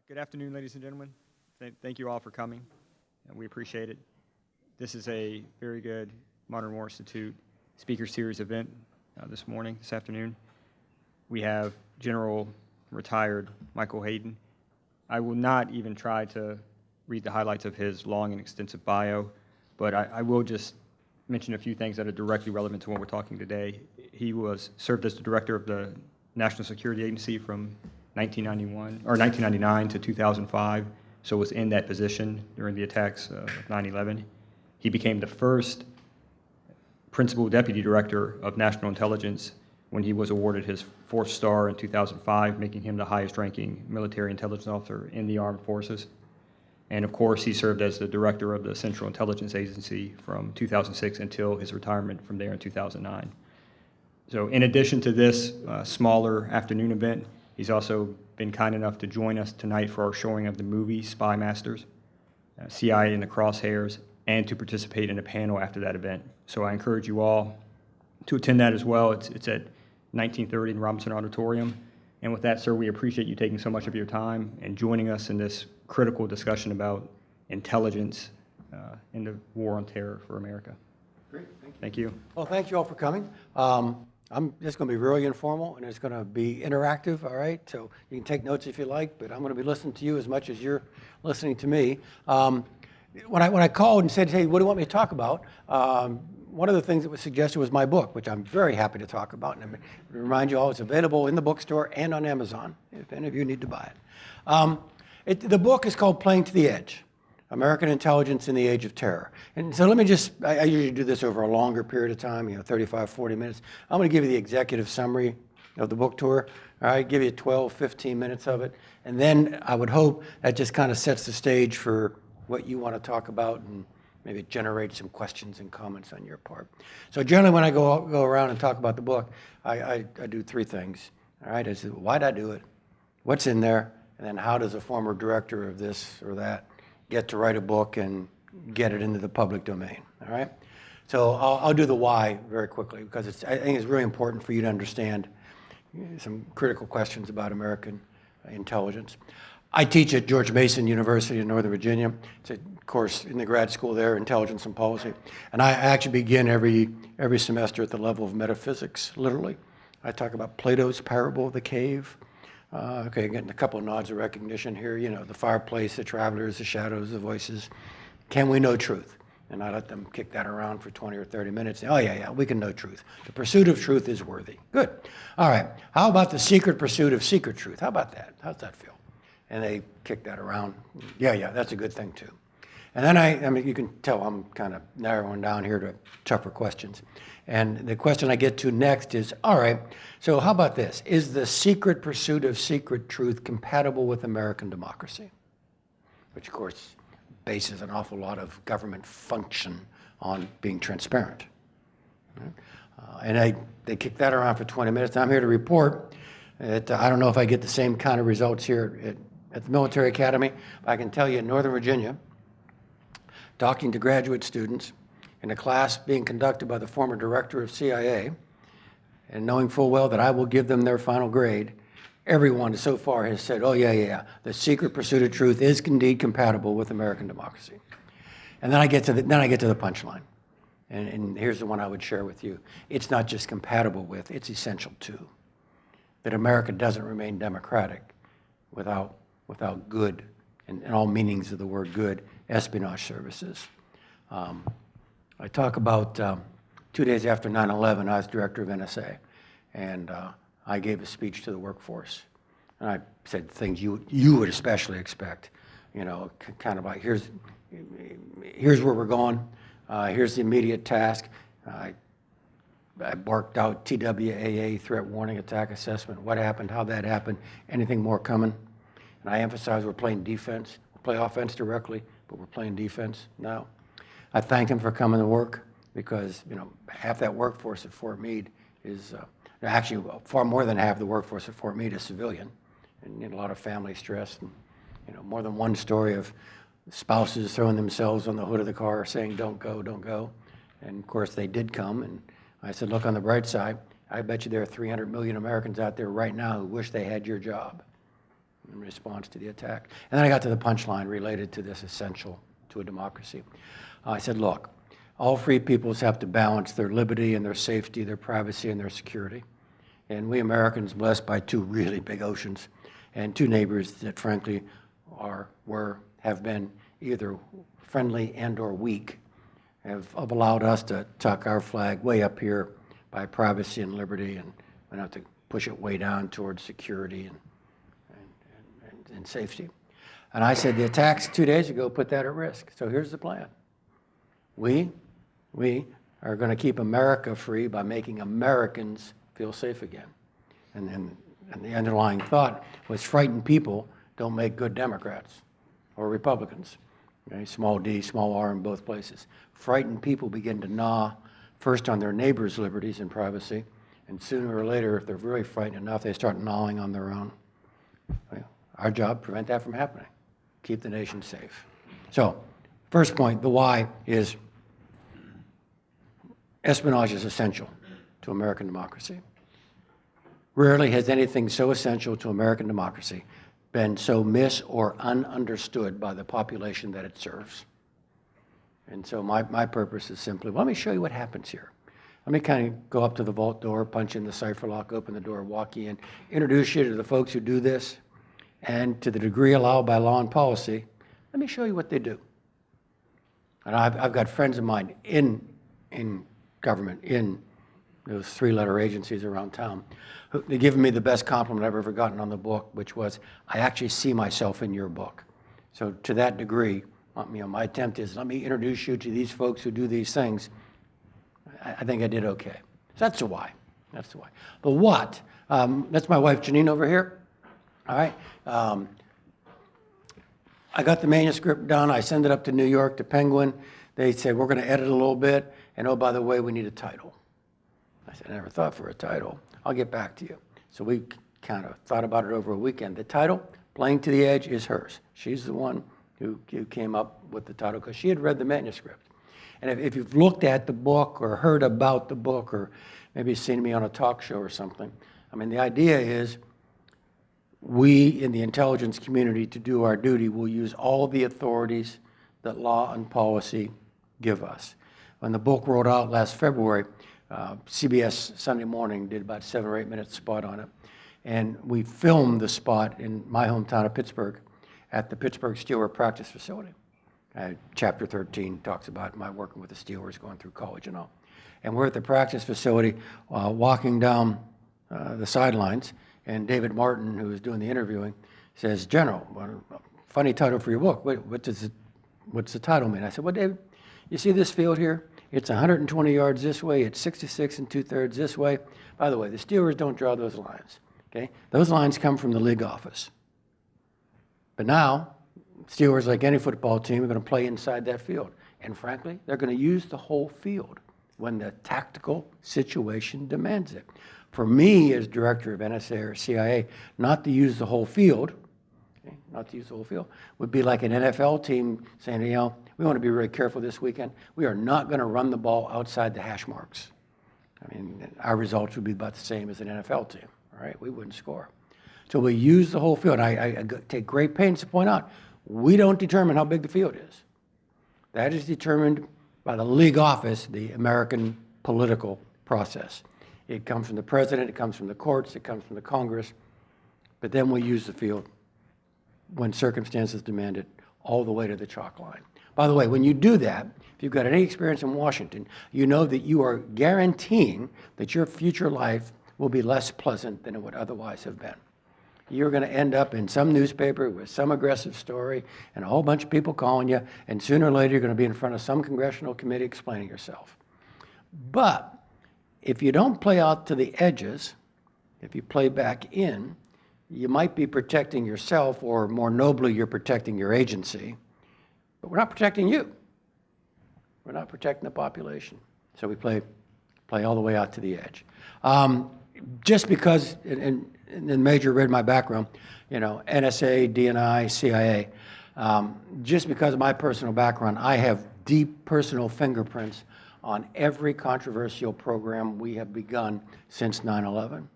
Good afternoon, ladies and gentlemen. Thank you all for coming, and we appreciate it. This is a very good Modern War Institute Speaker Series event this afternoon. We have General Retired Michael Hayden. I will not even try to read the highlights of his long and extensive bio, but I will just mention a few things that are directly relevant to what we're talking today. He served as the director of the National Security Agency from 1999 to 2005, so was in that position during the attacks of 9/11. He became the first principal deputy director of national intelligence when he was awarded his 4th star in 2005, making him the highest-ranking military intelligence officer in the armed forces. And of course, he served as the director of the Central Intelligence Agency from 2006 until his retirement from there in 2009. So in addition to this smaller afternoon event, he's also been kind enough to join us tonight for our showing of the movie Spy Masters, CIA in the Crosshairs, and to participate in a panel after that event. So I encourage you all to attend that as well. It's at 1930 in Robinson Auditorium. And with that, sir, we appreciate you taking so much of your time and joining us in this critical discussion about intelligence in the war on terror for America. Great, thank you. Thank you. Well, thank you all for coming. I'm just going to be really informal, and it's going to be interactive, all right? So you can take notes if you like, but I'm going to be listening to you as much as you're listening to me. When I called and said, hey, what do you want me to talk about? One of the things that was suggested was my book, which I'm very happy to talk about. And I remind you all, it's available in the bookstore and on Amazon, if any of you need to buy it. The book is called Playing to the Edge: American Intelligence in the Age of Terror. And so let me I usually do this over a longer period of time, 35, 40 minutes. I'm going to give you the executive summary of the book tour. All right, give you 12, 15 minutes of it. And then I would hope that just kind of sets the stage for what you want to talk about, and maybe generate some questions and comments on your part. So generally when I go around and talk about the book, I do 3 things. All right, I say, why'd I do it? What's in there? And then how does a former director of this or that get to write a book and get it into the public domain? All right? So I'll do the why very quickly, because I think it's really important for you to understand some critical questions about American intelligence. I teach at George Mason University in Northern Virginia. It's a course in the grad school there, Intelligence and Policy. And I actually begin every semester at the level of metaphysics, literally. I talk about Plato's parable of the cave. Okay, getting a couple of nods of recognition here. The fireplace, the travelers, the shadows, the voices. Can we know truth? And I let them kick that around for 20 or 30 minutes. Oh, yeah, we can know truth. The pursuit of truth is worthy. Good. All right. How about the secret pursuit of secret truth? How about that? How's that feel? And they kick that around. Yeah, that's a good thing too. And then I mean, you can tell I'm kind of narrowing down here to tougher questions. And the question I get to next is, all right, so how about this? Is the secret pursuit of secret truth compatible with American democracy? Which, of course, bases an awful lot of government function on being transparent. And they kick that around for 20 minutes. I'm here to report that I don't know if I get the same kind of results here at the Military Academy. But I can tell you in Northern Virginia, talking to graduate students in a class being conducted by the former director of CIA, and knowing full well that I will give them their final grade, everyone so far has said, oh, yeah, the secret pursuit of truth is indeed compatible with American democracy. And then I get to the punchline. And here's the one I would share with you. It's not just compatible with, it's essential to. That America doesn't remain democratic without good, in all meanings of the word good, espionage services. I talk about 2 days after 9/11, I was director of NSA, and I gave a speech to the workforce. And I said things you would especially expect, kind of like, here's where we're going, here's the immediate task. I barked out TWAA, threat warning, attack assessment, what happened, how that happened, anything more coming. And I emphasized we're playing defense. We'll play offense directly, but we're playing defense now. I thanked them for coming to work because, half that workforce at Fort Meade is, actually far more than half the workforce at Fort Meade is civilian, and a lot of family stress, and, more than one story of spouses throwing themselves on the hood of the car saying, don't go, don't go. And of course they did come, and I said, look, on the bright side, I bet you there are 300 million Americans out there right now who wish they had your job. in response to the attack. And then I got to the punchline related to this essential to a democracy. I said, look, all free peoples have to balance their liberty and their safety, their privacy and their security. And we Americans, blessed by two really big oceans and two neighbors that frankly have been either friendly and or weak, have allowed us to tuck our flag way up here by privacy and liberty and not to push it way down towards security and safety. And I said the attacks 2 days ago put that at risk. So here's the plan. We are going to keep America free by making Americans feel safe again. And the underlying thought was frightened people don't make good Democrats or Republicans. Okay? Small d, small r in both places. Frightened people begin to gnaw first on their neighbors' liberties and privacy, and sooner or later, if they're really frightened enough, they start gnawing on their own. Our job, prevent that from happening. Keep the nation safe. So, first point, the why is espionage is essential to American democracy. Rarely has anything so essential to American democracy been so mis- or ununderstood by the population that it serves. And so my purpose is simply, well, let me show you what happens here. Let me kind of go up to the vault door, punch in the cipher lock, open the door, walk you in, introduce you to the folks who do this, and to the degree allowed by law and policy, let me show you what they do. And I've got friends of mine in government, in those three-letter agencies around town, they've given me the best compliment I've ever gotten on the book, which was, I actually see myself in your book. So to that degree, my attempt is, let me introduce you to these folks who do these things. I think I did okay. So that's the why. That's the why. The what, that's my wife Janine over here. All right. I got the manuscript done. I send it up to New York to Penguin. They said, we're going to edit a little bit. And oh, by the way, we need a title. I said, I never thought for a title. I'll get back to you. So we kind of thought about it over a weekend. The title, Playing to the Edge, is hers. She's the one who came up with the title because she had read the manuscript. And if you've looked at the book or heard about the book or maybe seen me on a talk show or something, I mean, the idea is we in the intelligence community, to do our duty, will use all the authorities that law and policy give us. When the book rolled out last February, CBS Sunday Morning did about a 7 or 8 minute spot on it. And we filmed the spot in my hometown of Pittsburgh at the Pittsburgh Steelers practice facility. Chapter 13 talks about my working with the Steelers, going through college and all. And we're at the practice facility walking down the sidelines, and David Martin, who was doing the interviewing, says, General, funny title for your book. What's the title mean? I said, well, David, you see this field here? It's 120 yards this way. It's 66 2/3 this way. By the way, the Steelers don't draw those lines. Okay? Those lines come from the league office. But now, Steelers, like any football team, are going to play inside that field. And frankly, they're going to use the whole field when the tactical situation demands it. For me, as director of NSA or CIA, not to use the whole field, not to use the whole field, would be like an NFL team saying, you know, we want to be really careful this weekend. We are not going to run the ball outside the hash marks. I mean, our results would be about the same as an NFL team, all right? We wouldn't score. So we use the whole field. I take great pains to point out, we don't determine how big the field is. That is determined by the league office, the American political process. It comes from the president, it comes from the courts, it comes from the Congress, but then we use the field when circumstances demand it, all the way to the chalk line. By the way, when you do that, if you've got any experience in Washington, you know that you are guaranteeing that your future life will be less pleasant than it would otherwise have been. You're going to end up in some newspaper with some aggressive story and a whole bunch of people calling you, and sooner or later you're going to be in front of some congressional committee explaining yourself. But if you don't play out to the edges, if you play back in, you might be protecting yourself, or more nobly, you're protecting your agency. But we're not protecting you. We're not protecting the population. So we play all the way out to the edge. Just because, and Major read my background, you know, NSA, DNI, CIA, just because of my personal background, I have deep personal fingerprints on every controversial program we have begun since 9/11.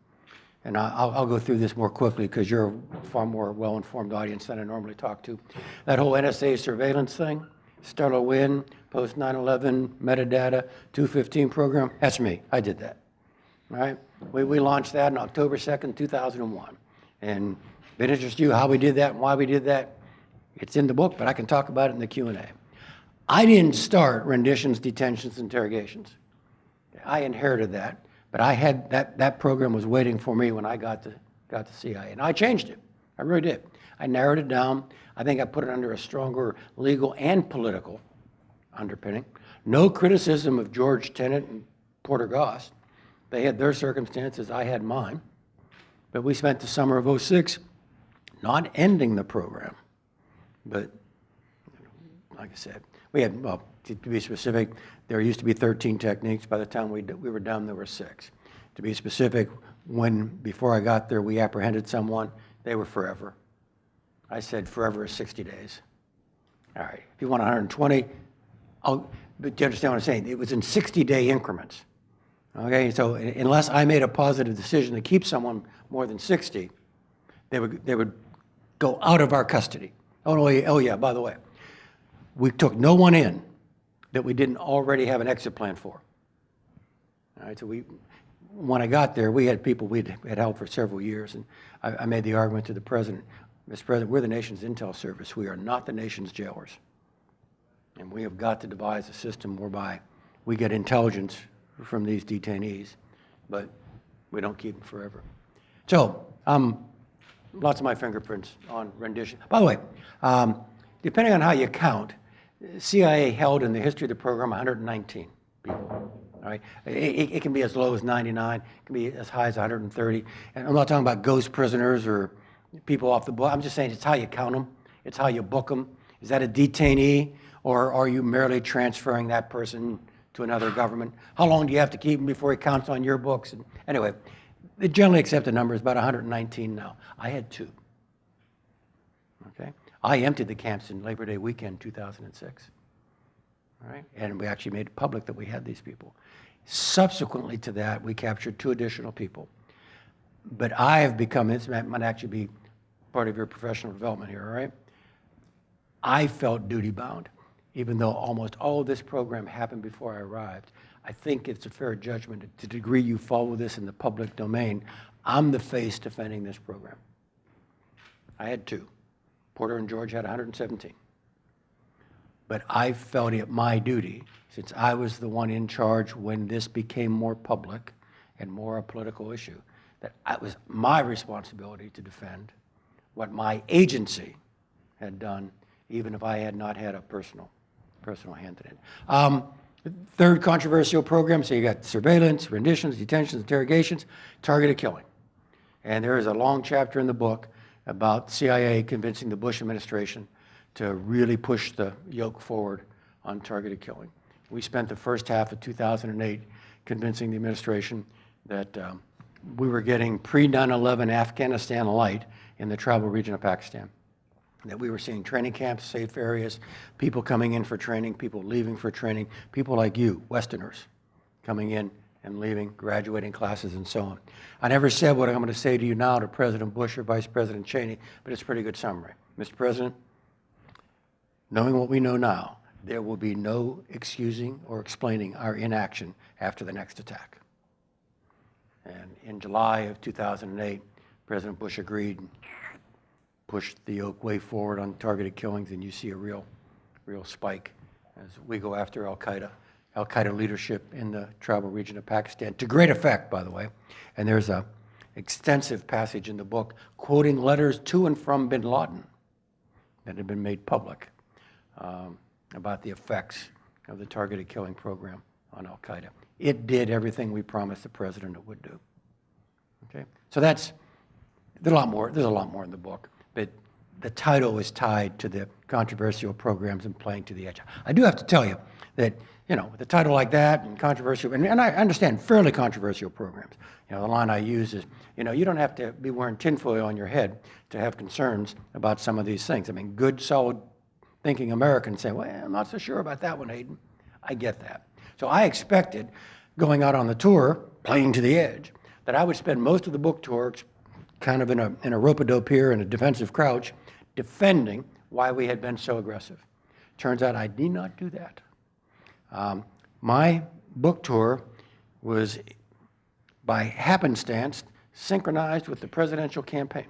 and I'll go through this more quickly because you're a far more well-informed audience than I normally talk to. That whole NSA surveillance thing, Stellar Wind, post 9/11, metadata, 215 program, that's me. I did that. All right? We launched that on October 2nd, 2001. And if it interests you how we did that and why we did that, it's in the book, but I can talk about it in the Q&A. I didn't start renditions, detentions, interrogations. I inherited that, but I had that program was waiting for me when I got to CIA, and I changed it. I really did. I narrowed it down. I think I put it under a stronger legal and political underpinning. No criticism of George Tenet and Porter Goss. They had their circumstances, I had mine. But we spent the summer of '06 not ending the program, but like I said, we had, well, to be specific, there used to be 13 techniques. By the time we were done, there were 6. To be specific, before I got there, we apprehended someone, they were forever. I said forever is 60 days. All right, if you want 120, but you understand what I'm saying? It was in 60-day increments. Okay, so unless I made a positive decision to keep someone more than 60, they would go out of our custody. Oh yeah, by the way, we took no one in that we didn't already have an exit plan for. All right, so when I got there, we had people we had held for several years, and I made the argument to the president, Mr. President, we're the nation's intel service. We are not the nation's jailers. And we have got to devise a system whereby we get intelligence from these detainees, but we don't keep them forever. So, lots of my fingerprints on rendition. By the way, depending on how you count, CIA held in the history of the program 119 people. All right, it can be as low as 99, it can be as high as 130. And I'm not talking about ghost prisoners or people off the book. I'm just saying it's how you count them, it's how you book them. Is that a detainee, or are you merely transferring that person to another government? How long do you have to keep him before he counts on your books? And anyway, the generally accepted number is about 119 now. I had 2. Okay, I emptied the camps in Labor Day weekend 2006. All right, and we actually made it public that we had these people. Subsequently to that, we captured 2 additional people. But I have become, this might actually be part of your professional development here, all right? I felt duty-bound, even though almost all of this program happened before I arrived. I think it's a fair judgment to the degree you follow this in the public domain. I'm the face defending this program. I had 2. Porter and George had 117. But I felt it my duty, since I was the one in charge when this became more public and more a political issue, that it was my responsibility to defend what my agency had done, even if I had not had a personal hand in it. Third controversial program, so you got surveillance, renditions, detentions, interrogations, targeted killing. And there is a long chapter in the book about CIA convincing the Bush administration to really push the yoke forward on targeted killing. We spent the first half of 2008 convincing the administration that we were getting pre-9/11 Afghanistan light in the tribal region of Pakistan, that we were seeing training camps, safe areas, people coming in for training, people leaving for training, people like you, Westerners, coming in and leaving, graduating classes and so on. I never said what I'm going to say to you now to President Bush or Vice President Cheney, but it's a pretty good summary. Mr. President, knowing what we know now, there will be no excusing or explaining our inaction after the next attack. And in July of 2008, President Bush agreed, pushed the yoke way forward on targeted killings, and you see a real spike as we go after Al-Qaeda leadership in the tribal region of Pakistan, to great effect, by the way. And there's an extensive passage in the book quoting letters to and from bin Laden that had been made public about the effects of the targeted killing program on Al-Qaeda. It did everything we promised the president it would do. Okay, so there's a lot more in the book, but the title is tied to the controversial programs and playing to the edge. I do have to tell you that, with a title like that and controversial, and I understand fairly controversial programs. The line I use is, you don't have to be wearing tinfoil on your head to have concerns about some of these things. I mean, good, solid thinking Americans say, well, I'm not so sure about that one, Hayden. I get that. So I expected, going out on the tour, playing to the edge, that I would spend most of the book tour kind of in a rope-a-dope here in a defensive crouch, defending why we had been so aggressive. Turns out I need not do that. My book tour was, by happenstance, synchronized with the presidential campaign.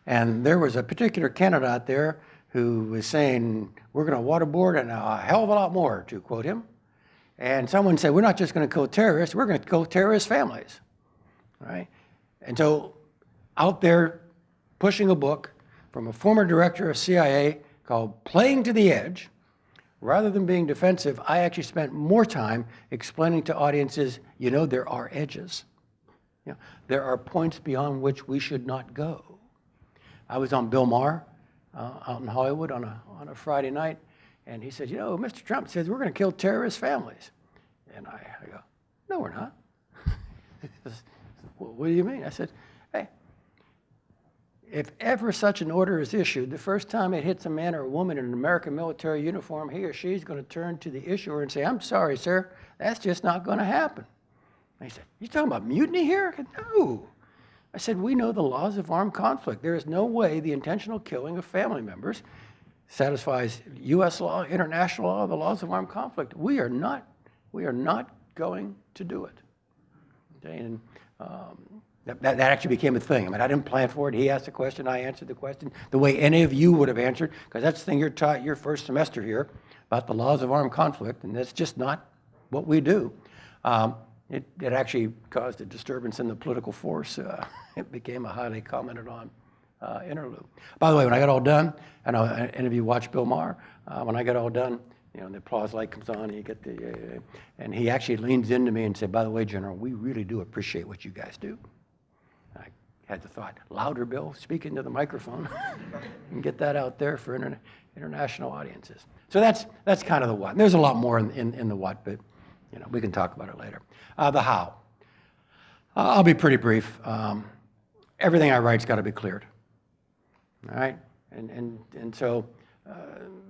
And there was a particular candidate out there who was saying, we're going to waterboard and a hell of a lot more, to quote him. And someone said, we're not just going to kill terrorists, we're going to kill terrorist families. All right? And so out there pushing a book from a former director of CIA called Playing to the Edge, rather than being defensive, I actually spent more time explaining to audiences, you know, there are edges. You know, there are points beyond which we should not go. I was on Bill Maher out in Hollywood on a Friday night, and he said, you know, Mr. Trump says we're going to kill terrorist families. And I go, no, we're not. He says, well, what do you mean? I said, hey, if ever such an order is issued, the first time it hits a man or a woman in an American military uniform, he or she is going to turn to the issuer and say, I'm sorry, sir, that's just not going to happen. And he said, you talking about mutiny here? I said, no. I said, we know the laws of armed conflict. There is no way the intentional killing of family members satisfies U.S. law, international law, the laws of armed conflict. We are not going to do it. Okay? And that actually became a thing. I mean, I didn't plan for it. He asked the question, I answered the question the way any of you would have answered, because that's the thing you're taught your first semester here about the laws of armed conflict, and that's just not what we do. It actually caused a disturbance in the political force. It became a highly commented on interlude. By the way, when I got all done, and any of you watched Bill Maher, when I got all done, you know, the applause light comes on, and you get the, and he actually leans into me and said, by the way, General, we really do appreciate what you guys do. I had the thought, louder, Bill, speak into the microphone and get that out there for international audiences. So that's kind of the what. And there's a lot more in the what, but you know, we can talk about it later. The how. I'll be pretty brief. Everything I write's got to be cleared. All right? And so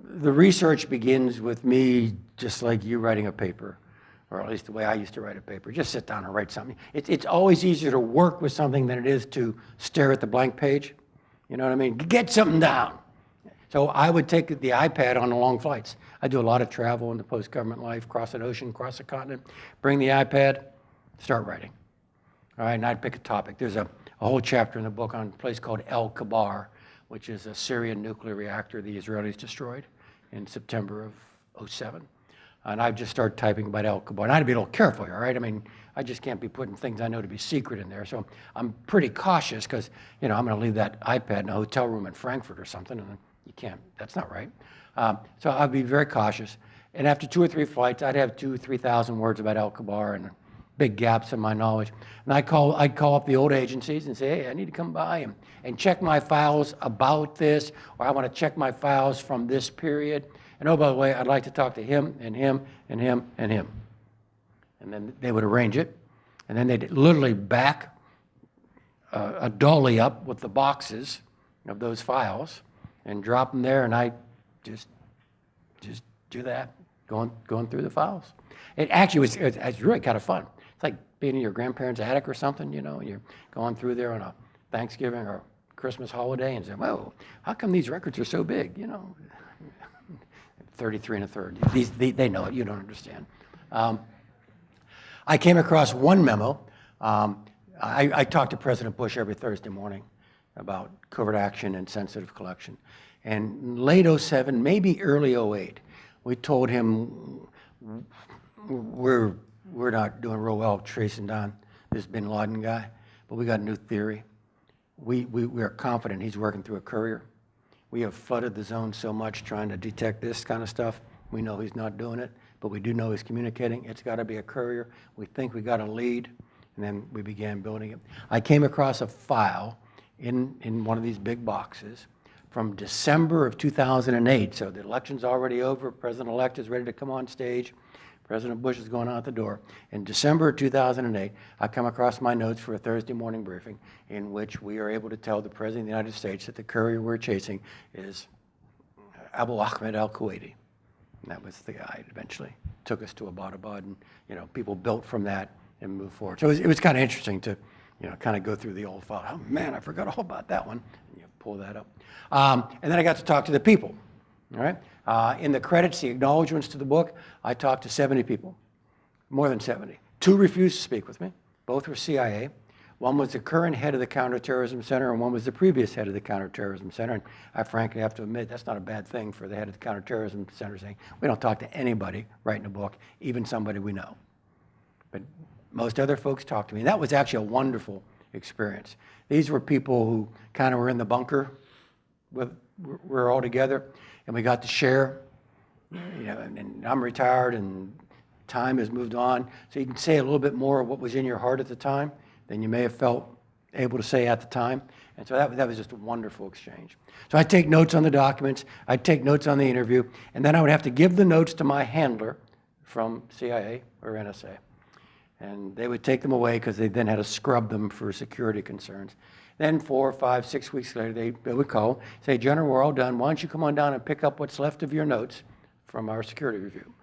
the research begins with me just like you writing a paper, or at least the way I used to write a paper. Just sit down and write something. It's always easier to work with something than it is to stare at the blank page. You know what I mean? Get something down. So I would take the iPad on the long flights. I do a lot of travel in the post-government life, cross an ocean, cross a continent, bring the iPad, start writing. All right, and I'd pick a topic. There's a whole chapter in the book on a place called El Kabar, which is a Syrian nuclear reactor the Israelis destroyed in September of '07. And I've just started typing about El Kabar. And I'd be a little careful here, all right? I mean, I just can't be putting things I know to be secret in there. So I'm pretty cautious because, you know, I'm going to leave that iPad in a hotel room in Frankfurt or something, and you can't, that's not right. So I'd be very cautious. And after 2 or 3 flights, I'd have 2,000 or 3,000 words about El Kabar and big gaps in my knowledge. And I'd call up the old agencies and say, hey, I need to come by and check my files about this, or I want to check my files from this period. And oh, by the way, I'd like to talk to him and him and him and him. And then they would arrange it. And then they'd literally back a dolly up with the boxes of those files and drop them there, and I just do that, going through the files. It actually was it's really kind of fun. It's like being in your grandparents' attic or something, you know, and you're going through there on a Thanksgiving or Christmas holiday and saying, whoa, how come these records are so big, you know? 33 1/3. They know it, you don't understand. I came across one memo. I talk to President Bush every Thursday morning about covert action and sensitive collection. And late '07, maybe early '08, we told him we're not doing real well tracing down this bin Laden guy, but we got a new theory. We are confident he's working through a courier. We have flooded the zone so much trying to detect this kind of stuff. We know he's not doing it, but we do know he's communicating. It's got to be a courier. We think we got a lead, and then we began building it. I came across a file in one of these big boxes from December of 2008. So the election's already over. President-elect is ready to come on stage. President Bush is going out the door. In December of 2008, I come across my notes for a Thursday morning briefing in which we are able to tell the President of the United States that the courier we're chasing is Abu Ahmed al-Kuwaiti. And that was the guy that eventually took us to Abbottabad. And, you know, people built from that and move forward. So it was kind of interesting to, kind of go through the old file. Oh man, I forgot all about that one. And you pull that up. And then I got to talk to the people, all right? In the credits, the acknowledgments to the book, I talked to 70 people, more than 70. 2 refused to speak with me. Both were CIA. One was the current head of the Counterterrorism Center, and one was the previous head of the Counterterrorism Center. And I frankly have to admit, that's not a bad thing for the head of the Counterterrorism Center saying, we don't talk to anybody writing a book, even somebody we know. But most other folks talk to me. And that was actually a wonderful experience. These were people who kind of were in the bunker we're all together, and we got to share. And I'm retired, and time has moved on. So you can say a little bit more of what was in your heart at the time than you may have felt able to say at the time. And so that was just a wonderful exchange. So I'd take notes on the documents, I'd take notes on the interview, and then I would have to give the notes to my handler from CIA or NSA. And they would take them away because they then had to scrub them for security concerns. Then 4, 5, 6 weeks later, they would call, say, General, we're all done. Why don't you come on down and pick up what's left of your notes from our security review?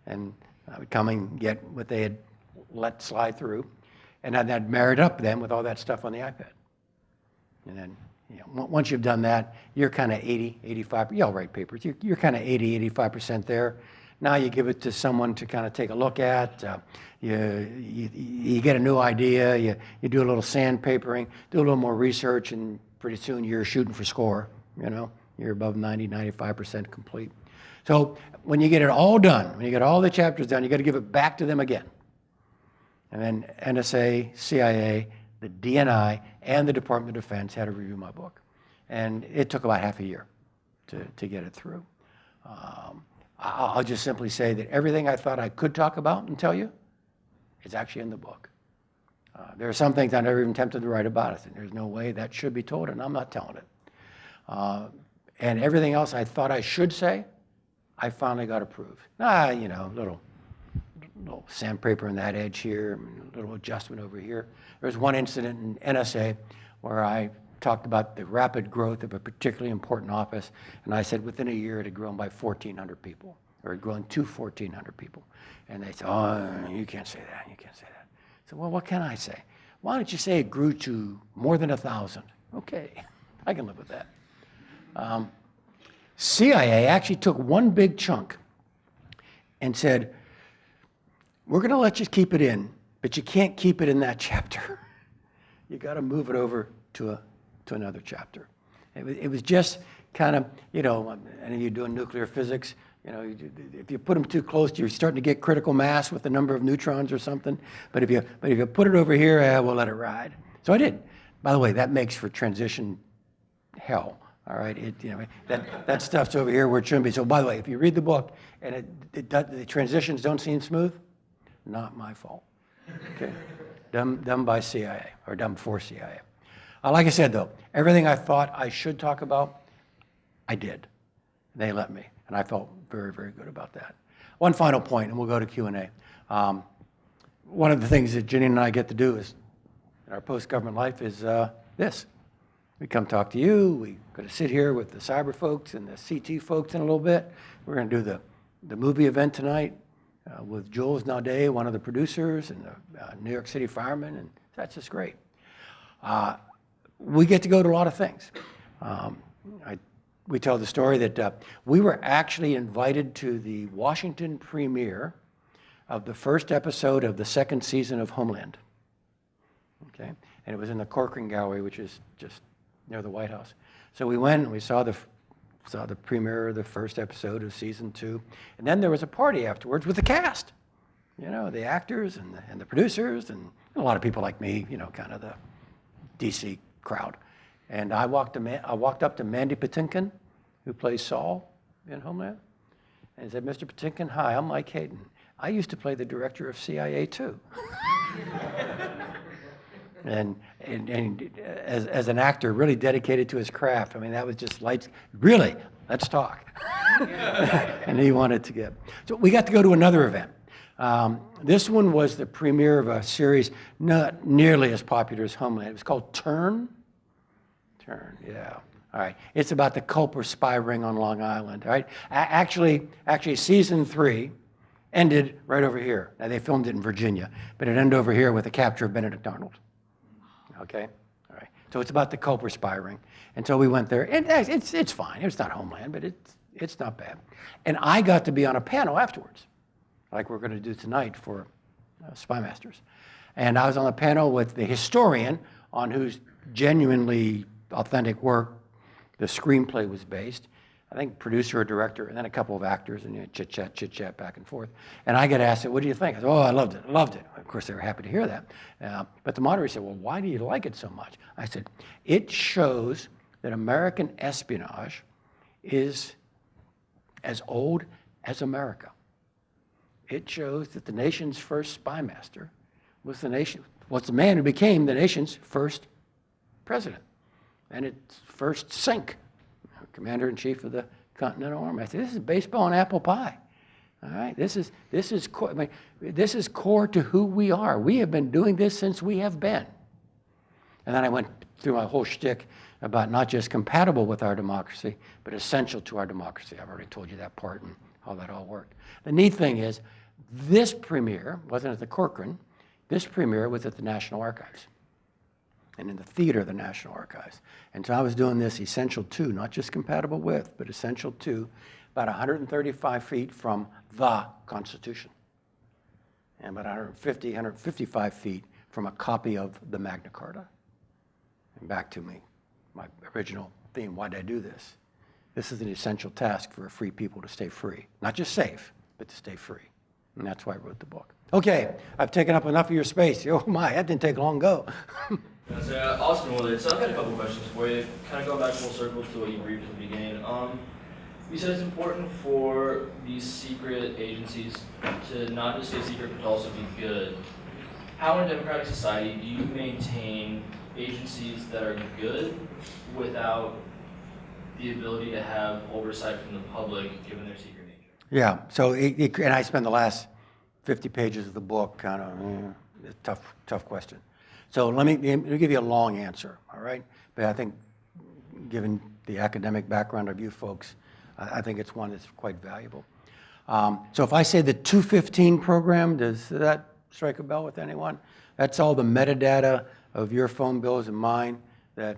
And I would come and get what they had let slide through. And I'd marry it up then with all that stuff on the iPad. And then, once you've done that, you're kind of 80, 85, you all write papers, you're kind of 80, 85% there. Now you give it to someone to kind of take a look at. You get a new idea, you do a little sandpapering, do a little more research, and pretty soon you're shooting for score. You're above 90, 95% complete. So when you get it all done, when you get all the chapters done, you got to give it back to them again. And then NSA, CIA, the DNI, and the Department of Defense had to review my book. And it took about half a year to get it through. I'll just simply say that everything I thought I could talk about and tell you is actually in the book. There are some things I never even attempted to write about it. And there's no way that should be told, and I'm not telling it. And everything else I thought I should say, I finally got approved. Little sandpaper in that edge here, a little adjustment over here. There was one incident in NSA where I talked about the rapid growth of a particularly important office, and I said within a year it had grown by 1,400 people, or it had grown to 1,400 people. And they said, oh, you can't say that, you can't say that. I said, well, what can I say? Why don't you say it grew to more than 1,000? Okay, I can live with that. CIA actually took one big chunk and said, we're going to let you keep it in, but you can't keep it in that chapter. You got to move it over to another chapter. It was just kind of, and you're doing nuclear physics, if you put them too close, you're starting to get critical mass with the number of neutrons or something. But if you put it over here, we'll let it ride. So I did. By the way, that makes for transition hell. All right, that stuff's over here where it shouldn't be. So by the way, if you read the book and the transitions don't seem smooth, not my fault. Okay, done by CIA or done for CIA. Like I said though, everything I thought I should talk about, I did. They let me, and I felt very, very good about that. One final point, and we'll go to Q&A. One of the things that Janine and I get to do is in our post-government life is this. We come talk to you. We're going to sit here with the cyber folks and the CT folks in a little bit. We're going to do the movie event tonight with Jules Naudet, one of the producers, and the New York City firemen, and that's just great. We get to go to a lot of things. We tell the story that we were actually invited to the Washington premiere of the first episode of the second season of Homeland. Okay, and it was in the Corcoran Gallery, which is just near the White House. So we went and we saw the premiere of the first episode of season 2, and then there was a party afterwards with the cast, the actors and the producers and a lot of people like me, kind of the DC crowd. And I walked up to Mandy Patinkin, who plays Saul in Homeland, and said, Mr. Patinkin, hi, I'm Mike Hayden. I used to play the director of CIA too. And as an actor, really dedicated to his craft. I mean, that was just lights. Really, let's talk. And he wanted to get. So we got to go to another event. This one was the premiere of a series not nearly as popular as Homeland. It was called Turn. Turn, yeah. All right. It's about the Culper spy ring on Long Island. All right. Actually, season 3 ended right over here. Now, they filmed it in Virginia, but it ended over here with the capture of Benedict Arnold. Okay? All right. So it's about the Culper spy ring. And so we went there, and it's fine. It's not Homeland, but it's not bad. And I got to be on a panel afterwards, like we're going to do tonight for Spy Masters. And I was on a panel with the historian on whose genuinely authentic work the screenplay was based. I think producer or director, and then a couple of actors, and chit-chat back and forth. And I get asked, what do you think? I said, oh, I loved it. Of course, they were happy to hear that. But the moderator said, well, why do you like it so much? I said, it shows that American espionage is as old as America. It shows that the nation's first spy master was the man who became the nation's first president and its first SINC, Commander-in-Chief of the Continental Army. I said, this is baseball and apple pie. All right, this is core to who we are. We have been doing this since we have been. And then I went through my whole shtick about not just compatible with our democracy, but essential to our democracy. I've already told you that part and how that all worked. The neat thing is, this premiere wasn't at the Corcoran. This premiere was at the National Archives and in the theater of the National Archives. And so I was doing this essential to, not just compatible with, but essential to, about 135 feet from the Constitution, and about 155 feet from a copy of the Magna Carta. And back to me, my original theme, why did I do this? This is an essential task for a free people to stay free. Not just safe, but to stay free. And that's why I wrote the book. Okay, I've taken up enough of your space. Oh my, that didn't take long to go. Austin Willard, so I've got a couple questions for you. Kind of go back full circle to what you briefed at the beginning. You said it's important for these secret agencies to not just stay secret, but to also be good. How in a democratic society do you maintain agencies that are good without the ability to have oversight from the public, given their secret nature? Yeah, so and I spend the last 50 pages of the book kind of, tough question. So let me give you a long answer, all right? But I think, given the academic background of you folks, I think it's one that's quite valuable. So if I say the 215 program, does that strike a bell with anyone? That's all the metadata of your phone bills and mine that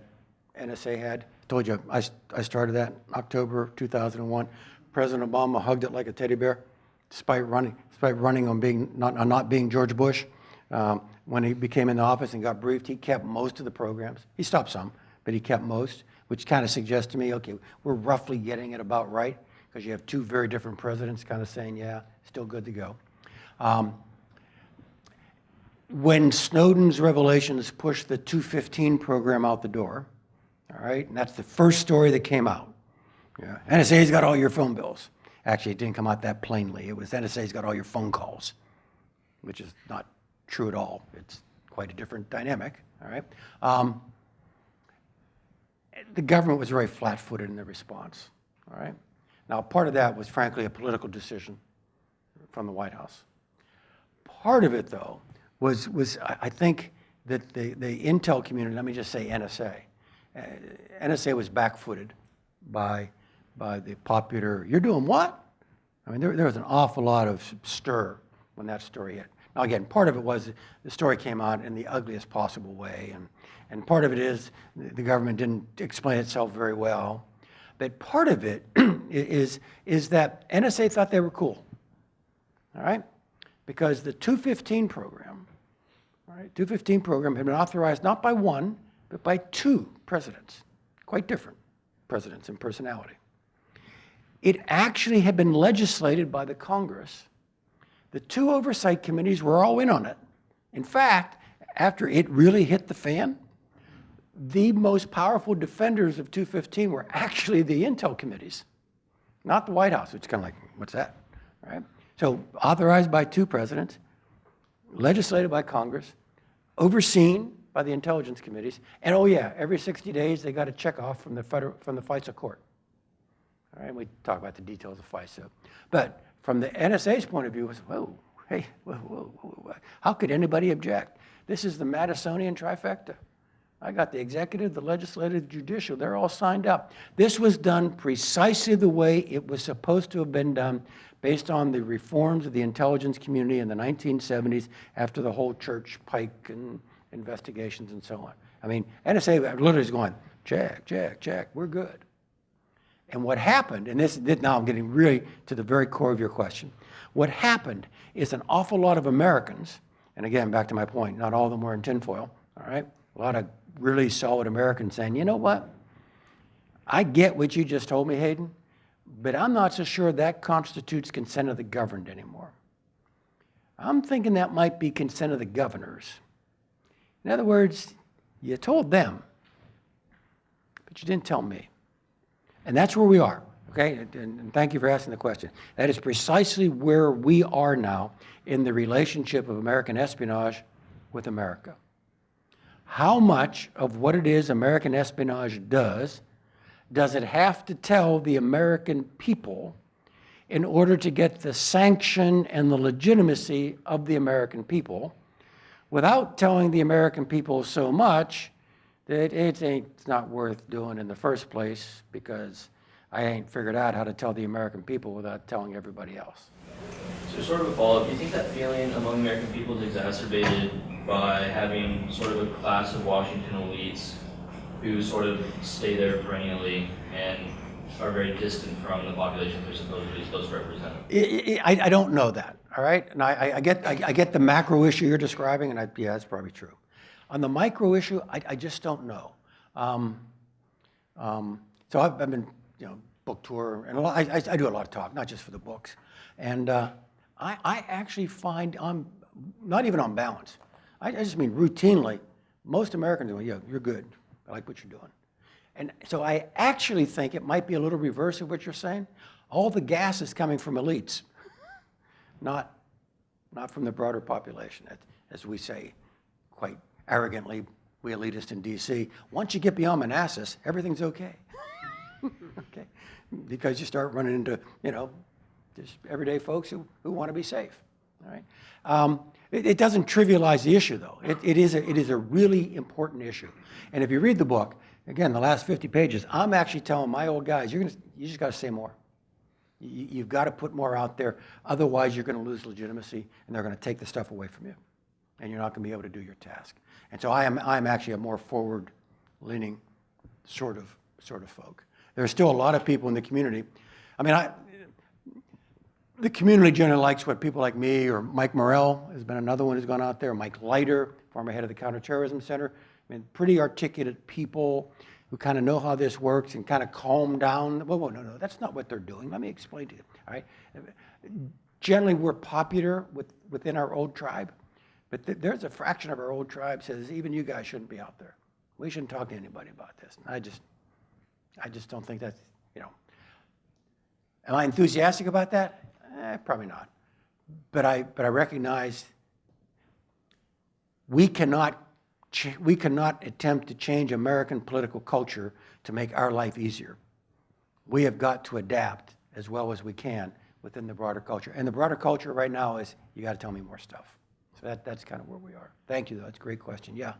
NSA had. I told you, I started that in October 2001. President Obama hugged it like a teddy bear, despite running on not being George Bush. When he became in the office and got briefed, he kept most of the programs. He stopped some, but he kept most, which kind of suggests to me, okay, we're roughly getting it about right, because you have two very different presidents kind of saying, yeah, still good to go. When Snowden's revelations pushed the 215 program out the door, all right, and that's the first story that came out. Yeah. NSA's got all your phone bills. Actually, it didn't come out that plainly. It was NSA's got all your phone calls, which is not true at all. It's quite a different dynamic, all right? The government was very flat-footed in their response, all right? Now, part of that was, frankly, a political decision from the White House. Part of it, though, was I think that the intel community, let me just say NSA, NSA was back-footed by the popular, you're doing what? I mean, there was an awful lot of stir when that story hit. Now, again, part of it was the story came out in the ugliest possible way, and part of it is the government didn't explain itself very well. But part of it is that NSA thought they were cool, all right? Because the 215 program, all right, 215 program had been authorized not by one, but by two presidents, quite different presidents in personality. It actually had been legislated by the Congress. The two oversight committees were all in on it. In fact, after it really hit the fan, the most powerful defenders of 215 were actually the intel committees, not the White House, which is kind of like, what's that, right? So authorized by two presidents, legislated by Congress, overseen by the intelligence committees, and oh yeah, every 60 days they got a check off from the FISA court. All right, we talk about the details of FISA. But from the NSA's point of view, it was, whoa, hey, whoa, how could anybody object? This is the Madisonian trifecta. I got the executive, the legislative, the judicial, they're all signed up. This was done precisely the way it was supposed to have been done based on the reforms of the intelligence community in the 1970s after the whole Church Pike and investigations and so on. I mean, NSA literally is going, check, check, check, we're good. And what happened, and this now I'm getting really to the very core of your question, what happened is an awful lot of Americans, and again, back to my point, not all of them were in tinfoil, all right? A lot of really solid Americans saying, you know what? I get what you just told me, Hayden, but I'm not so sure that constitutes consent of the governed anymore. I'm thinking that might be consent of the governors. In other words, you told them, but you didn't tell me. And that's where we are, okay? And thank you for asking the question. That is precisely where we are now in the relationship of American espionage with America. How much of what it is American espionage does it have to tell the American people in order to get the sanction and the legitimacy of the American people without telling the American people so much that it's not worth doing in the first place because I ain't figured out how to tell the American people without telling everybody else. So sort of a follow-up, do you think that feeling among American people is exacerbated by having sort of a class of Washington elites who sort of stay there perennially and are very distant from the population they're supposedly supposed to represent? I don't know that, all right? And I get the macro issue you're describing, and yeah, that's probably true. On the micro issue, I just don't know. So I've been, book tour, and I do a lot of talk, not just for the books. And I actually find, not even on balance, I just mean routinely, most Americans go, yeah, you're good. I like what you're doing. And so I actually think it might be a little reverse of what you're saying. All the gas is coming from elites, not from the broader population, as we say quite arrogantly, we elitists in D.C. Once you get beyond Manassas, everything's okay. Okay, because you start running into, just everyday folks who want to be safe. All right. It doesn't trivialize the issue, though. It is a really important issue. And if you read the book, again, the last 50 pages, I'm actually telling my old guys, you just got to say more. You've got to put more out there. Otherwise, you're going to lose legitimacy, and they're going to take the stuff away from you, and you're not going to be able to do your task. And so I'm actually a more forward-leaning sort of folk. There are still a lot of people in the community. I mean, the community generally likes what people like me, or Mike Morrell has been another one who's gone out there, Mike Leiter, former head of the Counterterrorism Center. I mean, pretty articulate people who kind of know how this works and kind of calm down. Well, no, that's not what they're doing. Let me explain to you, all right? Generally, we're popular within our old tribe, but there's a fraction of our old tribe says, even you guys shouldn't be out there. We shouldn't talk to anybody about this. And I just don't think that's, Am I enthusiastic about that? Probably not. But I recognize we cannot attempt to change American political culture to make our life easier. We have got to adapt as well as we can within the broader culture. And the broader culture right now is, you got to tell me more stuff. So that's kind of where we are. Thank you, though. That's a great question. Yeah.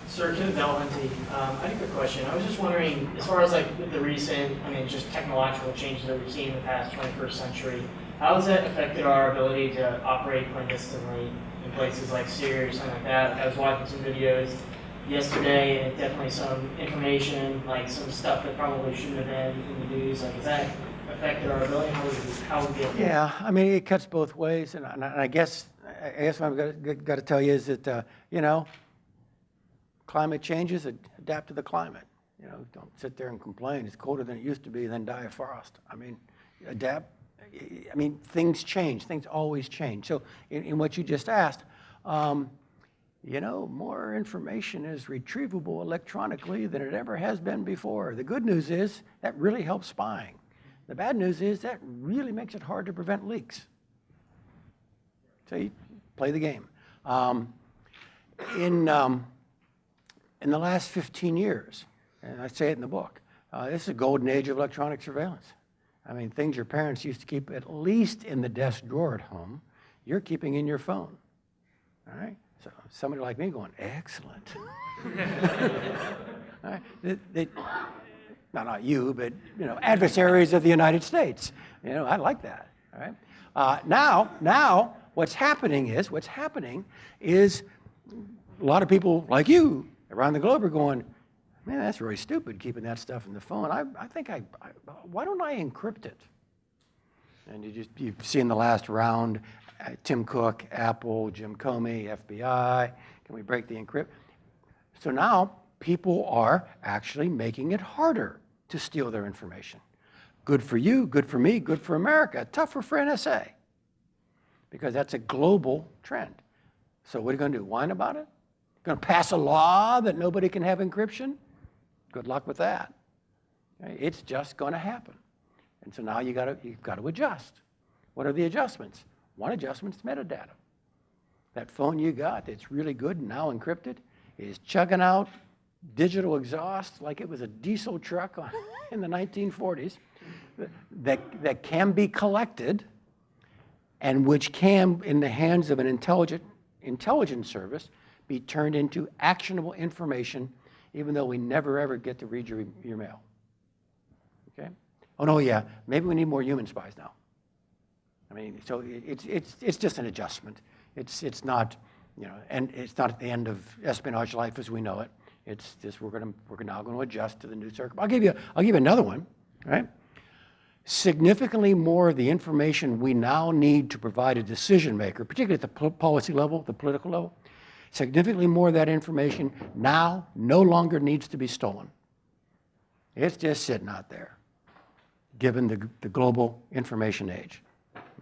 Sir, Tim Valenti, I had a quick question. I was just wondering, as far as the recent, just technological changes that we've seen in the past 21st century, how has that affected our ability to operate clandestinely in places like Syria or something like that? I was watching some videos yesterday, and definitely some information, like some stuff that probably shouldn't have been in the news. Has that affected our ability? How we get? Yeah, it cuts both ways, and I guess what I've got to tell you is that climate changes, adapt to the climate. Don't sit there and complain. It's colder than it used to be, then die of frost. Adapt. Things change. Things always change. So in what you just asked, more information is retrievable electronically than it ever has been before. The good news is that really helps spying. The bad news is that really makes it hard to prevent leaks. So you play the game. In the last 15 years, and I say it in the book, this is a golden age of electronic surveillance. Things your parents used to keep at least in the desk drawer at home, you're keeping in your phone. All right? So somebody like me going, excellent. All right? No, not you, but adversaries of the United States. I like that. All right. Now, what's happening is a lot of people like you around the globe are going, man, that's really stupid keeping that stuff in the phone. I think why don't I encrypt it? And you've seen the last round, Tim Cook, Apple, Jim Comey, FBI. Can we break the encrypt? So now people are actually making it harder to steal their information. Good for you, good for me, good for America. Tougher for NSA because that's a global trend. So what are you going to do? Whine about it? Going to pass a law that nobody can have encryption? Good luck with that. Okay? It's just going to happen. And so now you've got to adjust. What are the adjustments? One adjustment is metadata. That phone you got that's really good and now encrypted is chugging out digital exhaust like it was a diesel truck in the 1940s that can be collected and which can, in the hands of an intelligence service, be turned into actionable information even though we never ever get to read your mail. Okay? Oh no, yeah, maybe we need more human spies now. I mean, so it's just an adjustment. It's not, and it's not at the end of espionage life as we know it. It's just we're now going to adjust to the new circumstance. I'll give you another one, right? Significantly more of the information we now need to provide a decision maker, particularly at the policy level, the political level, significantly more of that information now no longer needs to be stolen. It's just sitting out there, given the global information age.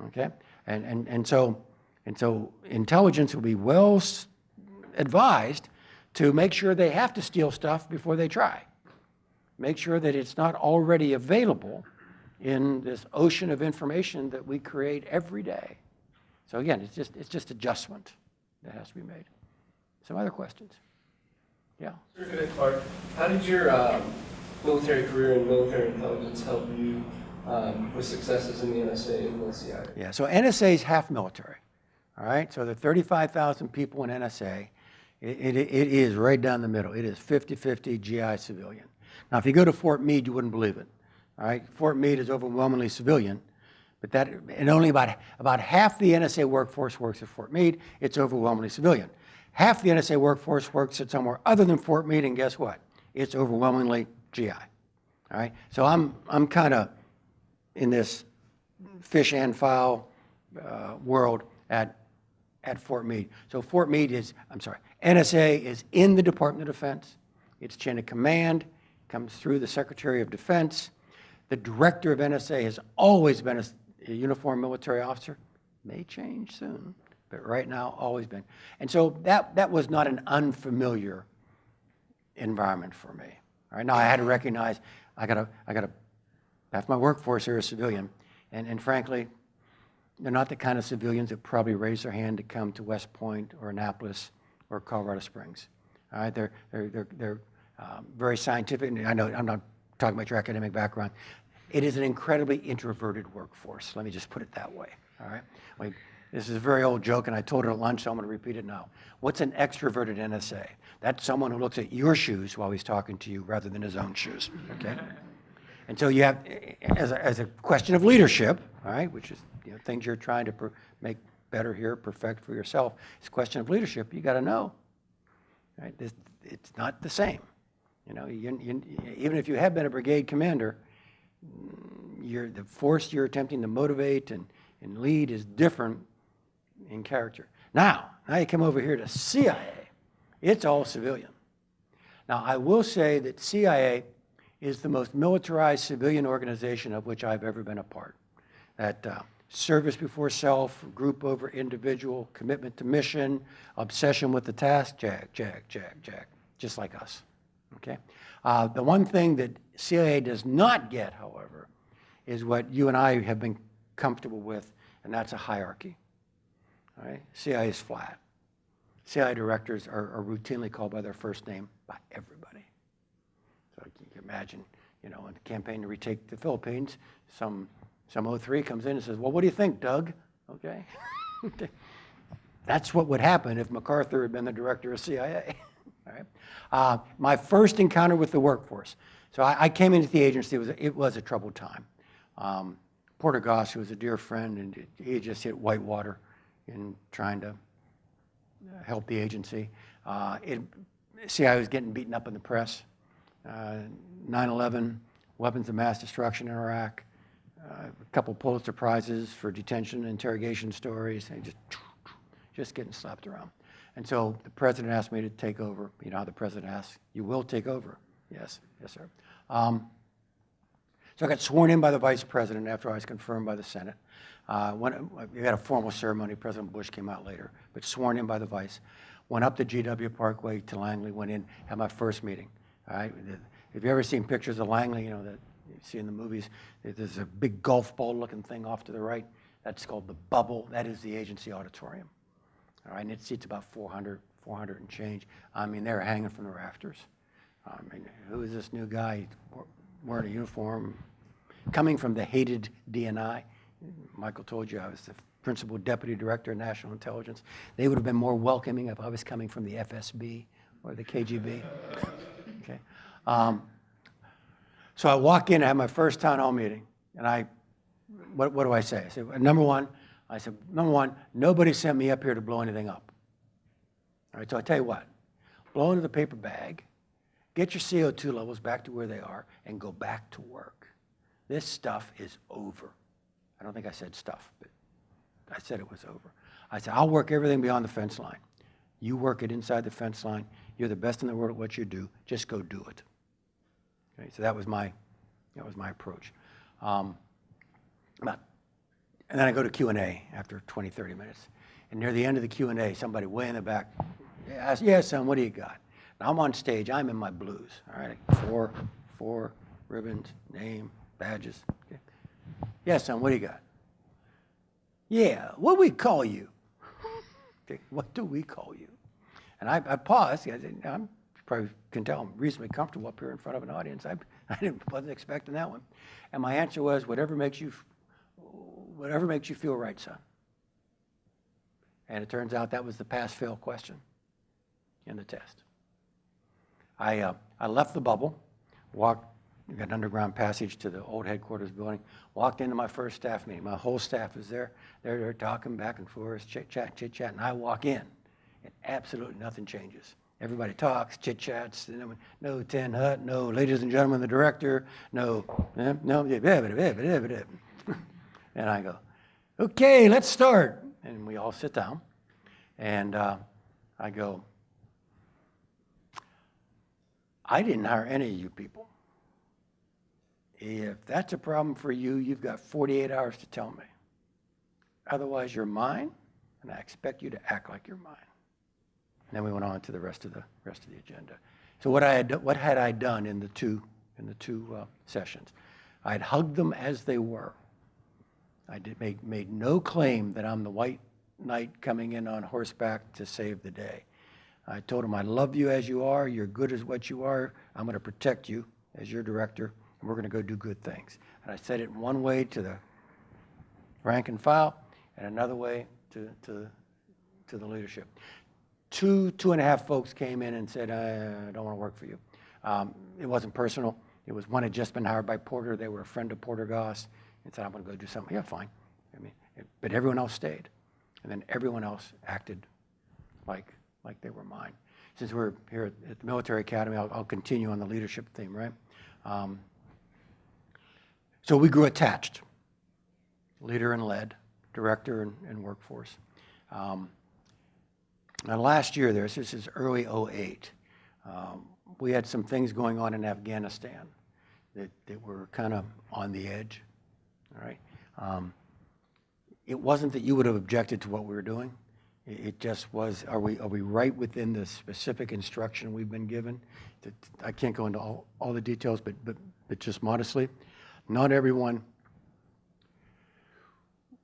Okay, and so intelligence will be well advised to make sure they have to steal stuff before they try. Make sure that it's not already available in this ocean of information that we create every day. So again, it's just adjustment that has to be made. Some other questions? Yeah. Sir Cadet Clark, how did your military career in military intelligence help you with successes in the NSA and the CIA? Yeah, so NSA is half military, all right? So the 35,000 people in NSA, it is right down the middle. It is 50-50 GI civilian. Now, if you go to Fort Meade, you wouldn't believe it, all right? Fort Meade is overwhelmingly civilian, but only about half the NSA workforce works at Fort Meade. It's overwhelmingly civilian. Half the NSA workforce works at somewhere other than Fort Meade, and guess what? It's overwhelmingly GI, all right? So I'm kind of in this fish and fowl world at Fort Meade. So Fort Meade NSA is in the Department of Defense. Its chain of command comes through the Secretary of Defense. The director of NSA has always been a uniformed military officer. May change soon, but right now, always been. And so that was not an unfamiliar environment for me. All right, now I had to recognize half my workforce here is civilian, and frankly, they're not the kind of civilians that probably raise their hand to come to West Point or Annapolis or Colorado Springs. All right, they're very scientific. I know I'm not talking about your academic background. It is an incredibly introverted workforce. Let me just put it that way. All right, this is a very old joke, and I told it at lunch, so I'm going to repeat it now. What's an extroverted NSA? That's someone who looks at your shoes while he's talking to you rather than his own shoes. Okay. And so you have, as a question of leadership, all right, which is things you're trying to make better here, perfect for yourself. It's a question of leadership. You got to know, right? It's not the same. Even if you have been a brigade commander, the force you're attempting to motivate and lead is different in character. Now you come over here to CIA. It's all civilian. Now I will say that CIA is the most militarized civilian organization of which I've ever been a part. That service before self, group over individual, commitment to mission, obsession with the task, just like us, okay? The one thing that CIA does not get, however, is what you and I have been comfortable with, and that's a hierarchy, all right? CIA is flat. CIA directors are routinely called by their first name by everybody. So you can imagine, in the campaign to retake the Philippines, some 03 comes in and says, well, what do you think, Doug? Okay. That's what would happen if MacArthur had been the director of CIA. All right? My first encounter with the workforce. So I came into the agency, it was a troubled time. Porter Goss, who was a dear friend, and he had just hit whitewater in trying to help the agency. CIA was getting beaten up in the press. 9/11, weapons of mass destruction in Iraq, a couple Pulitzer Prizes for detention and interrogation stories, and just getting slapped around. And so the president asked me to take over. You know how the president asks, "You will take over?" Yes, yes, sir. So I got sworn in by the vice president after I was confirmed by the Senate. We had a formal ceremony. President Bush came out later, but sworn in by the vice. Went up the GW Parkway to Langley, went in, had my first meeting. All right? If you've ever seen pictures of Langley, you know, that you see in the movies, there's a big golf ball looking thing off to the right. That's called the bubble. That is the agency auditorium. All right, and it seats about 400 and change. I mean, they're hanging from the rafters. I mean, who is this new guy wearing a uniform, coming from the hated DNI? Michael told you I was the principal deputy director of national intelligence. They would have been more welcoming if I was coming from the FSB or the KGB. Okay. So I walk in, I have my first town hall meeting, and what do I say? I said, number one, nobody sent me up here to blow anything up. All right, so I tell you what, blow into the paper bag, get your CO2 levels back to where they are, and go back to work. This stuff is over. I don't think I said stuff, but I said it was over. I said, I'll work everything beyond the fence line. You work it inside the fence line. You're the best in the world at what you do. Just go do it. Okay, so that was my approach. And then I go to Q&A after 20, 30 minutes. And near the end of the Q&A, somebody way in the back asks, "Yeah, son, what do you got?" Now I'm on stage. I'm in my blues. All right, four ribbons, name, badges. Okay. "Yeah, son, what do you got?" "Yeah, what we call you?" Okay, "What do we call you?" And I paused. I said, you probably can tell I'm reasonably comfortable up here in front of an audience. I wasn't expecting that one. And my answer was, whatever makes you feel right, son. And it turns out that was the pass-fail question in the test. I left the bubble, got an underground passage to the old headquarters building, walked into my first staff meeting. My whole staff is there. They're talking back and forth, chit-chat, and I walk in, and absolutely nothing changes. Everybody talks, chit-chats, no tin hut, no ladies and gentlemen, the director, no, and I go, "Okay, let's start." And we all sit down, and I go, "I didn't hire any of you people. If that's a problem for you, you've got 48 hours to tell me. Otherwise, you're mine, and I expect you to act like you're mine." And then we went on to the rest of the agenda. So what had I done in the two sessions? I had hugged them as they were. I made no claim that I'm the white knight coming in on horseback to save the day. I told them, "I love you as you are. You're good as what you are. I'm going to protect you as your director, and we're going to go do good things." And I said it in one way to the rank and file, and another way to the leadership. 2.5 folks came in and said, "I don't want to work for you." It wasn't personal. It was one had just been hired by Porter. They were a friend of Porter Goss and said, "I'm going to go do something." "Yeah, fine." I mean, but everyone else stayed. And then everyone else acted like they were mine. Since we're here at the Military Academy, I'll continue on the leadership theme, right? So we grew attached. Leader and led, director and workforce. Now last year, this is early 2008, we had some things going on in Afghanistan that were kind of on the edge, all right? It wasn't that you would have objected to what we were doing. It just was, are we right within the specific instruction we've been given? I can't go into all the details, but just modestly, not everyone.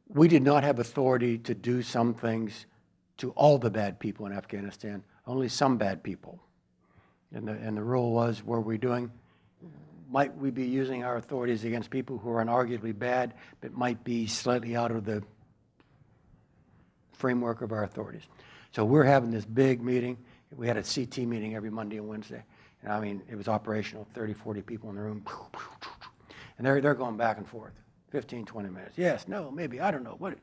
We did not have authority to do some things to all the bad people in Afghanistan, only some bad people. And the rule was, might we be using our authorities against people who are unarguably bad, but might be slightly out of the framework of our authorities. So we're having this big meeting. We had a CT meeting every Monday and Wednesday. And I mean, it was operational, 30, 40 people in the room. And they're going back and forth, 15, 20 minutes. Yes, no, maybe, I don't know. What?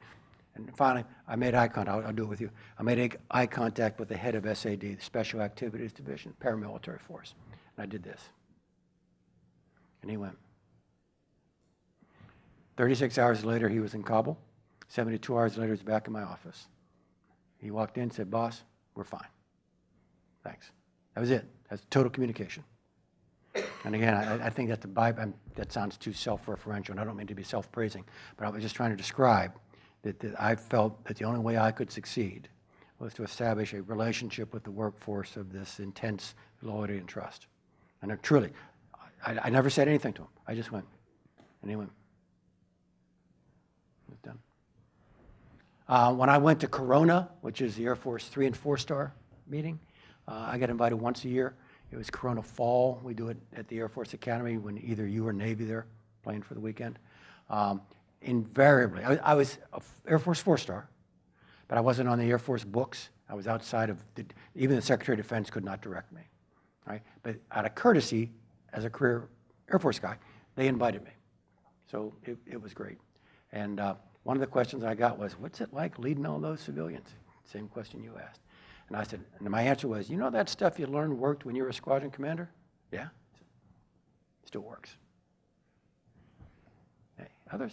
And finally, I made eye contact. I'll do it with you. I made eye contact with the head of SAD, the Special Activities Division, paramilitary force. And I did this. And he went. 36 hours later, he was in Kabul. 72 hours later, he's back in my office. He walked in and said, "Boss, we're fine. Thanks." That was it. That's total communication. And again, I think that that sounds too self-referential, and I don't mean to be self-praising, but I was just trying to describe that I felt that the only way I could succeed was to establish a relationship with the workforce of this intense loyalty and trust. And truly, I never said anything to him. I just went, and he went. It was done. When I went to Corona, which is the Air Force 3- and 4-star meeting, I get invited once a year. It was Corona Fall. We do it at the Air Force Academy when either you or Navy there playing for the weekend. Invariably, I was Air Force 4-star, but I wasn't on the Air Force books. I was outside of, even the Secretary of Defense could not direct me, right? But out of courtesy, as a career Air Force guy, they invited me. So it was great. And one of the questions I got was, what's it like leading all those civilians? Same question you asked. And I said, and my answer was, you know that stuff you learned worked when you were a squadron commander? Yeah, still works. Hey, others?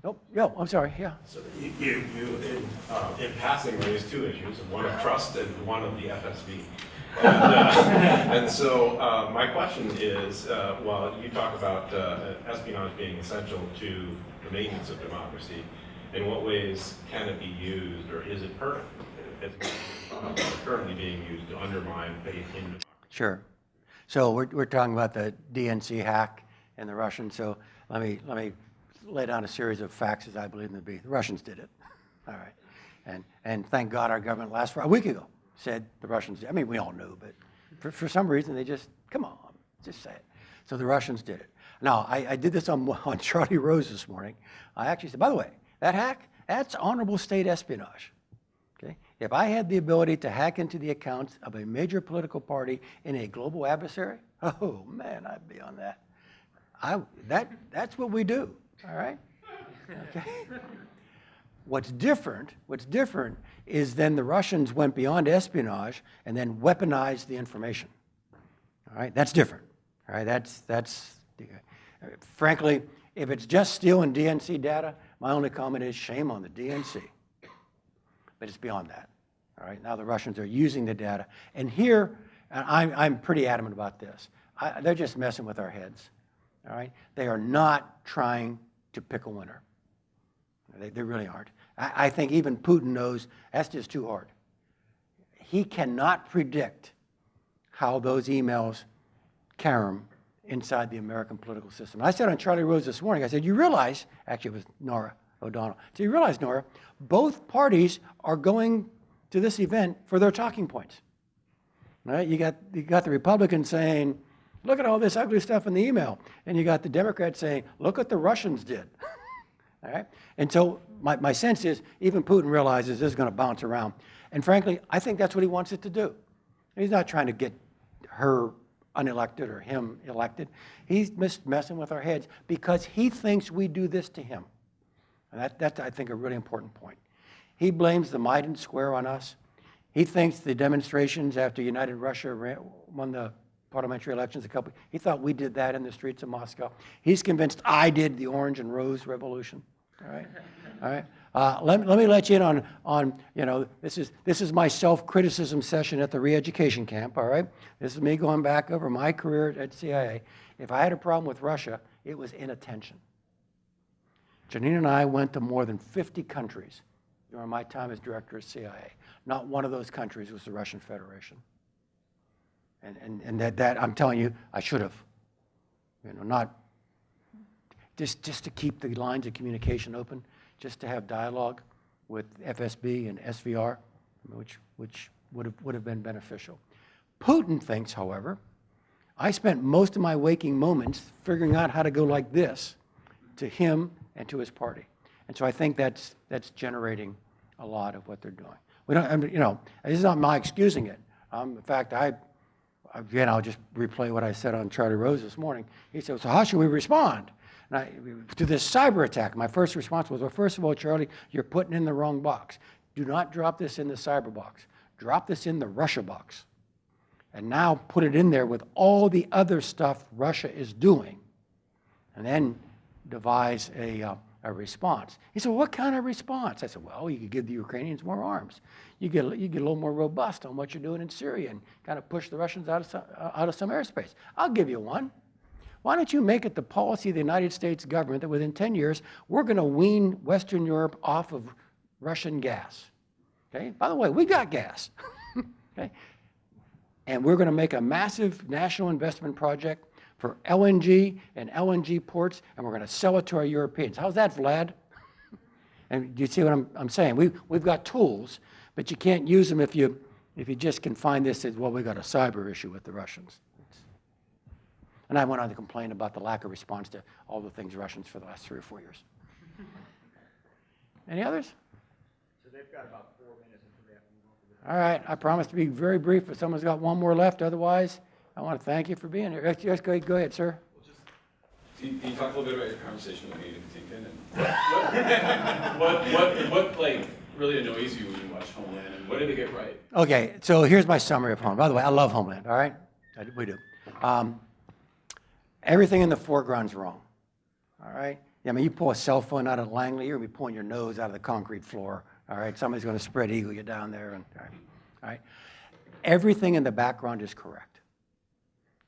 Nope, yo, I'm sorry, yeah. So you in passing raised two issues, one of trust and one of the FSB. And so my question is, well, you talk about espionage being essential to the maintenance of democracy. In what ways can it be used, or is it currently being used to undermine faith in democracy? Sure. So we're talking about the DNC hack and the Russians. So let me lay down a series of facts as I believe them to be. The Russians did it. All right. And thank God our government a week ago said the Russians did. I mean, we all knew, but for some reason they just, come on, just say it. So the Russians did it. Now, I did this on Charlie Rose this morning. I actually said, by the way, that hack, that's honorable state espionage. Okay? If I had the ability to hack into the accounts of a major political party in a global adversary, oh man, I'd be on that. That's what we do, all right? Okay. What's different is then the Russians went beyond espionage and then weaponized the information. All right, that's different. All right, that's frankly, if it's just stealing DNC data, my only comment is shame on the DNC. But it's beyond that. All right, now the Russians are using the data. And here, I'm pretty adamant about this. They're just messing with our heads. All right, they are not trying to pick a winner. They really aren't. I think even Putin knows that's just too hard. He cannot predict how those emails carom inside the American political system. And I said on Charlie Rose this morning, I said, you realize, actually it was Nora O'Donnell, so you realize, Nora, both parties are going to this event for their talking points. Right? You got the Republicans saying, look at all this ugly stuff in the email. And you got the Democrats saying, look what the Russians did. All right? And so my sense is even Putin realizes this is going to bounce around. And frankly, I think that's what he wants it to do. He's not trying to get her unelected or him elected. He's messing with our heads because he thinks we do this to him. And that's, I think, a really important point. He blames the Maidan Square on us. He thinks the demonstrations after United Russia won the parliamentary elections he thought we did that in the streets of Moscow. He's convinced I did the Orange and Rose Revolution. All right, all right. Let me let you in on this is my self-criticism session at the re-education camp. All right, this is me going back over my career at CIA. If I had a problem with Russia, it was inattention. Janine and I went to more than 50 countries during my time as director of CIA. Not one of those countries was the Russian Federation. And that I'm telling you, I should have. Not just to keep the lines of communication open, just to have dialogue with FSB and SVR, which would have been beneficial. Putin thinks, however, I spent most of my waking moments figuring out how to go like this to him and to his party. And so I think that's generating a lot of what they're doing. We don't, I mean, you know, this is not my excusing it. In fact, again, I'll just replay what I said on Charlie Rose this morning. He said, so how should we respond? To this cyber attack? My first response was, well, first of all, Charlie, you're putting in the wrong box. Do not drop this in the cyber box. Drop this in the Russia box. And now put it in there with all the other stuff Russia is doing. And then devise a response. He said, well, what kind of response? I said, well, you could give the Ukrainians more arms. You get a little more robust on what you're doing in Syria and kind of push the Russians out of some airspace. I'll give you one. Why don't you make it the policy of the United States government that within 10 years, we're going to wean Western Europe off of Russian gas? Okay? By the way, we got gas. Okay? And we're going to make a massive national investment project for LNG and LNG ports, and we're going to sell it to our Europeans. How's that, Vlad? And do you see what I'm saying? We've got tools, but you can't use them if you just confine this as, well, we got a cyber issue with the Russians. And I went on to complain about the lack of response to all the things Russians for the last 3 or 4 years. Any others? So they've got about 4 minutes until they have to move on to the All right, I promise to be very brief, but someone's got one more left. Otherwise, I want to thank you for being here. Yes, go ahead, sir. Can you talk a little bit about your conversation with Hayden and what like really annoys you when you watch Homeland, and what did they get right? Okay, so here's my summary of Homeland. By the way, I love Homeland, all right? We do. Everything in the foreground's wrong, all right? I mean, you pull a cell phone out of Langley, you're going to be pulling your nose out of the concrete floor, all right? Somebody's going to spread eagle you down there, and, all right? Everything in the background is correct,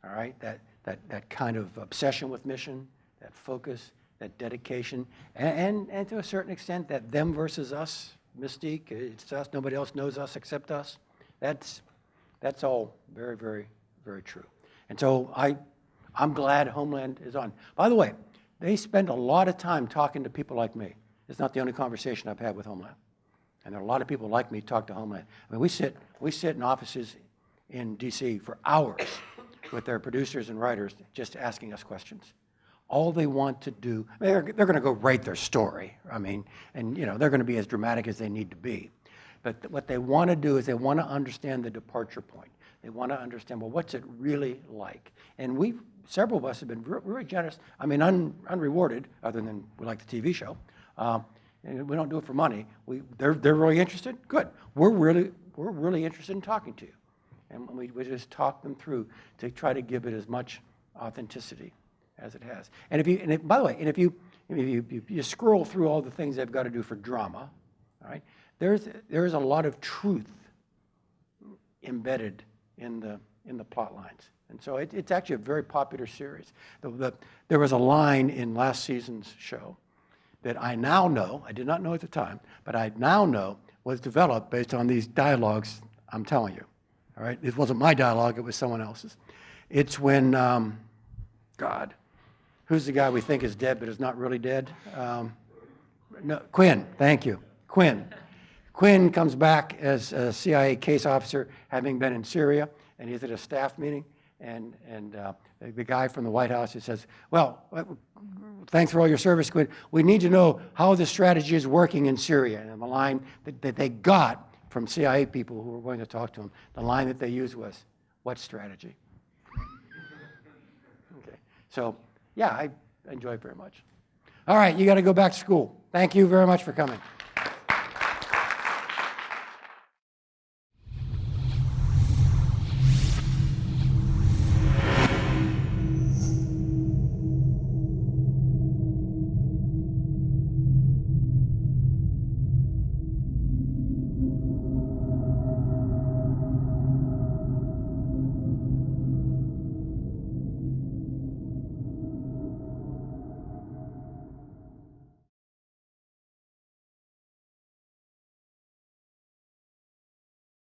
all right? That kind of obsession with mission, that focus, that dedication, and to a certain extent, that them versus us mystique. It's us, nobody else knows us except us. That's all very, very, very true. And so I'm glad Homeland is on. By the way, they spend a lot of time talking to people like me. It's not the only conversation I've had with Homeland. And there are a lot of people like me talk to Homeland. I mean, we sit in offices in D.C. for hours with their producers and writers just asking us questions. All they want to do, they're going to go write their story. I mean, and you know, they're going to be as dramatic as they need to be. But what they want to do is they want to understand the departure point. They want to understand, well, what's it really like? And several of us have been very generous. I mean, unrewarded, other than we like the TV show. And we don't do it for money. They're really interested. Good. We're really interested in talking to you, and we just talk them through to try to give it as much authenticity as it has. And by the way, if you scroll through all the things they've got to do for drama, all right, there's a lot of truth embedded in the plot lines. And so it's actually a very popular series. There was a line in last season's show that I now know, I did not know at the time, but I now know was developed based on these dialogues I'm telling you. All right, it wasn't my dialogue, it was someone else's. It's when, God, who's the guy we think is dead but is not really dead? No, Quinn, thank you, Quinn. Quinn comes back as a CIA case officer, having been in Syria, and he's at a staff meeting, and the guy from the White House, he says, well, thanks for all your service, Quinn. We need to know how the strategy is working in Syria. And the line that they got from CIA people who were going to talk to him, the line that they used was, what strategy? Okay, so yeah, I enjoy it very much. All right, you got to go back to school. Thank you very much for coming.